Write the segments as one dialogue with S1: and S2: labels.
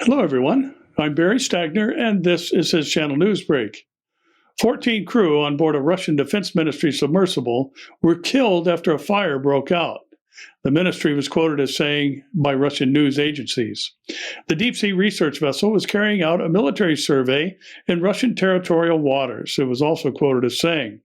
S1: Hello, everyone. I'm Barry Stagner, and this is his channel news break. 14 crew on board a Russian Defense Ministry submersible were killed after a fire broke out. The ministry was quoted as saying by Russian news agencies. The deep-sea research vessel was carrying out a military survey in Russian territorial waters. It was also quoted as saying,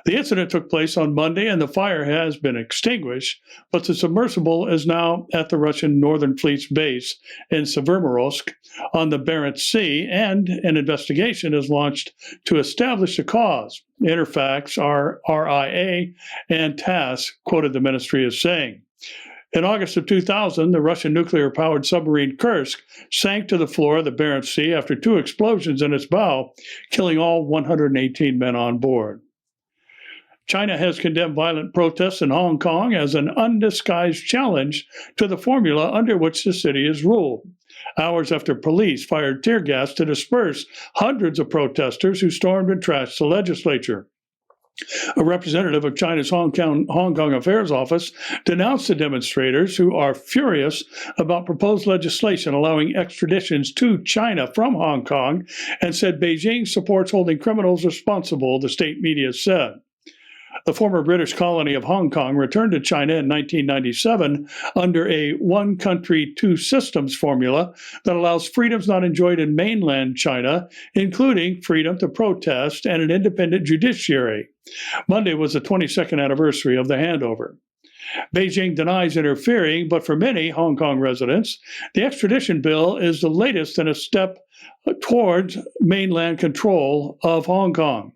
S1: "The incident took place on Monday and the fire has been extinguished, but the submersible is now at the Russian Northern Fleet's base in Severomorsk on the Barents Sea, and an investigation is launched to establish the cause." Interfax, RIA, and TASS quoted the ministry as saying. In August of 2000, the Russian nuclear-powered submarine Kursk sank to the floor of the Barents Sea after 2 explosions in its bow, killing all 118 men on board. China has condemned violent protests in Hong Kong as an undisguised challenge to the formula under which the city is ruled, hours after police fired tear gas to disperse hundreds of protesters who stormed and trashed the legislature. A representative of China's Hong Kong Affairs Office denounced the demonstrators, who are furious about proposed legislation allowing extraditions to China from Hong Kong, and said Beijing supports holding criminals responsible, the state media said. The former British colony of Hong Kong returned to China in 1997 under a one country, two systems formula that allows freedoms not enjoyed in mainland China, including freedom to protest and an independent judiciary. Monday was the 22nd anniversary of the handover. Beijing denies interfering, but for many Hong Kong residents, the extradition bill is the latest in a step towards mainland control of Hong Kong.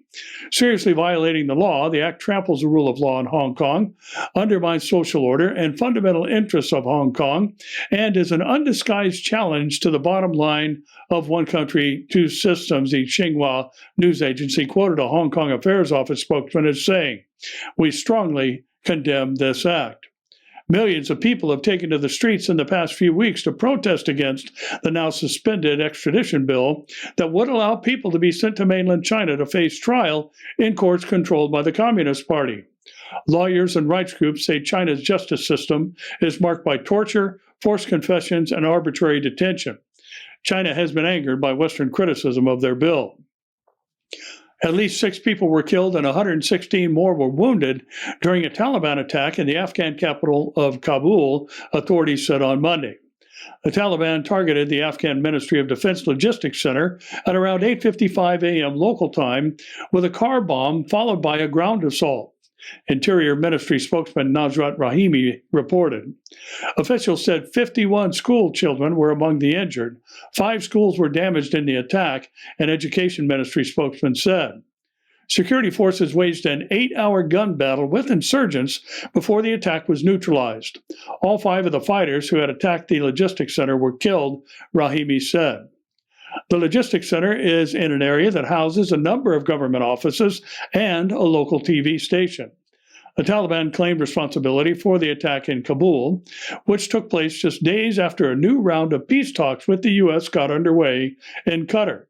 S1: Seriously violating the law, the act tramples the rule of law in Hong Kong, undermines social order and fundamental interests of Hong Kong, and is an undisguised challenge to the bottom line of one country, two systems, the Xinhua news agency quoted a Hong Kong Affairs Office spokesman as saying, "We strongly condemn this act." Millions of people have taken to the streets in the past few weeks to protest against the now suspended extradition bill that would allow people to be sent to mainland China to face trial in courts controlled by the Communist Party. Lawyers and rights groups say China's justice system is marked by torture, forced confessions, and arbitrary detention. China has been angered by Western criticism of their bill. At least 6 people were killed and 116 more were wounded during a Taliban attack in the Afghan capital of Kabul, authorities said on Monday. The Taliban targeted the Afghan Ministry of Defense Logistics Center at around 8:55 a.m. local time with a car bomb followed by a ground assault. Interior Ministry spokesman Nasrat Rahimi reported. Officials said 51 school children were among the injured. 5 schools were damaged in the attack, an Education Ministry spokesman said. Security forces waged an 8-hour gun battle with insurgents before the attack was neutralized. All 5 of the fighters who had attacked the logistics center were killed, Rahimi said. The logistics center is in an area that houses a number of government offices and a local TV station. The Taliban claimed responsibility for the attack in Kabul, which took place just days after a new round of peace talks with the U.S. got underway in Qatar.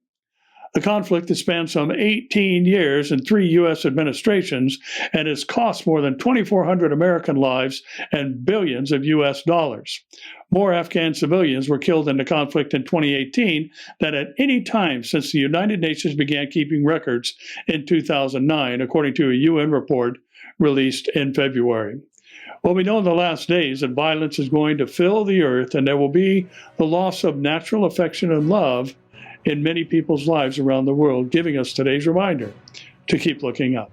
S1: The conflict has spanned some 18 years and 3 U.S. administrations and has cost more than 2,400 American lives and billions of U.S. dollars. More Afghan civilians were killed in the conflict in 2018 than at any time since the United Nations began keeping records in 2009, according to a UN report released in February. Well, we know in the last days that violence is going to fill the earth and there will be the loss of natural affection and love in many people's lives around the world, giving us today's reminder to keep looking up.